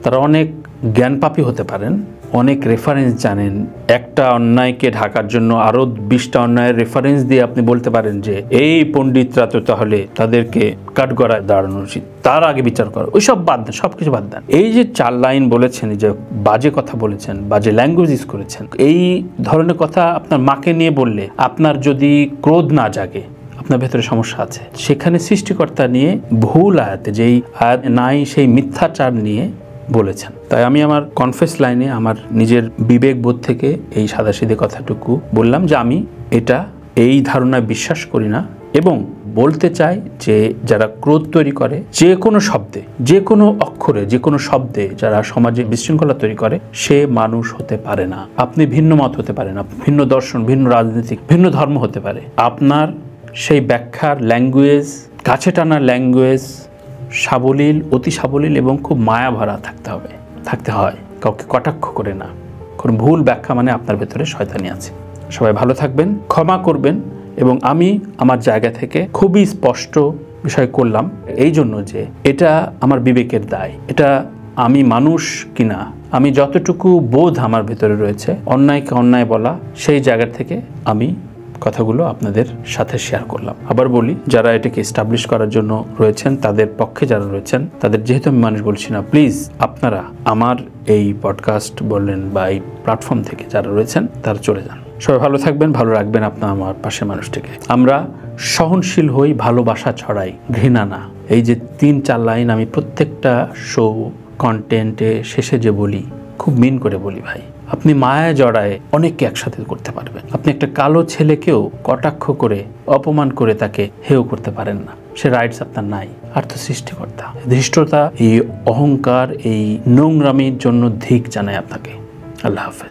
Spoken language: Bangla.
তারা অনেক জ্ঞানপাপী হতে পারেন, অনেক রেফারেন্স জানেন। একটা অন্যায়কে ঢাকার জন্য আরও 20টা অন্যায়ের রেফারেন্স দিয়ে আপনি বলতে পারেন যে এই পণ্ডিতরা তো তাহলে তাদেরকে কাঠগড়ায় দাঁড়ানো উচিত, তার আগে বিচার করো। ওইসব বাদ দেন, সব কিছু বাদ দেন। এই যে 4 লাইন বলেছেন, যে বাজে কথা বলেছেন, বাজে ল্যাঙ্গুয়েজ ইউজ করেছেন, এই ধরনের কথা আপনার মাকে নিয়ে বললে আপনার যদি ক্রোধ না জাগে, আপনার ভেতরে সমস্যা আছে। সেখানে সৃষ্টিকর্তা নিয়ে ভুল আয়াতে, যেই আয়াত নাই সেই মিথ্যাচার নিয়ে বলেছেন। তাই আমি আমার কনফেস লাইনে আমার নিজের বিবেক বোধ থেকে এই সাদাসিধে কথাটুকু বললাম যে আমি এটা এই ধারণায় বিশ্বাস করি না, এবং বলতে চাই যে যারা ক্রোধ তৈরি করে যে কোনো শব্দে, যে কোনো অক্ষরে, যে কোনো শব্দে যারা সমাজে বিশৃঙ্খলা তৈরি করে, সে মানুষ হতে পারে না। আপনি ভিন্ন মত হতে পারেন, ভিন্ন দর্শন, ভিন্ন রাজনীতিক, ভিন্ন ধর্ম হতে পারে। আপনার সেই ব্যাখ্যার ল্যাঙ্গুয়েজ, কাছে টানার ল্যাঙ্গুয়েজ সাবলীল, অতি সাবলীল এবং খুব মায়া ভরা থাকতে হয়। কাউকে কটাক্ষ করে না। কোনো ভুল ব্যাখ্যা মানে আপনার ভেতরে শয়তানি আছে। সবাই ভালো থাকবেন, ক্ষমা করবেন। এবং আমি আমার জায়গা থেকে খুবই স্পষ্ট বিষয় করলাম এই জন্য যে এটা আমার বিবেকের দায়। এটা আমি মানুষ কিনা, আমি যতটুকু বোধ আমার ভেতরে রয়েছে অন্যায়কে অন্যায় বলা, সেই জায়গা থেকে আমি কথাগুলো আপনাদের সাথে শেয়ার করলাম। আবার বলি, যারা এটাকে এস্টাবলিশ করার জন্য রয়েছেন, তাদের পক্ষে যারা রয়েছেন, তাদের যেহেতু আমি মানুষ বলছি না, প্লিজ আপনারা আমার এই পডকাস্ট বললেন বা এই প্ল্যাটফর্ম থেকে যারা রয়েছেন তারা চলে যান। সবাই ভালো থাকবেন, ভালো রাখবেন আপনার আমার পাশের মানুষটিকে। আমরা সহনশীল হই, ভালোবাসা ছড়াই, ঘৃণা না। এই যে 3-4 লাইন আমি প্রত্যেকটা শো কন্টেন্টে শেষে যে বলি, খুব মিন করে বলি ভাই। আপনি মায়া জড়ায় অনেককে একসাথে করতে পারবেন। আপনি একটা কালো ছেলেকেও কটাক্ষ করে, অপমান করে তাকে হেয় করতে পারেন না। সে রাইটস আপনার নাই। আর তো সৃষ্টিকর্তা। ধৃষ্টতা, এই অহংকার, এই নোংরামির জন্য ধিক জানাই আপনাকে। আল্লাহ হাফেজ।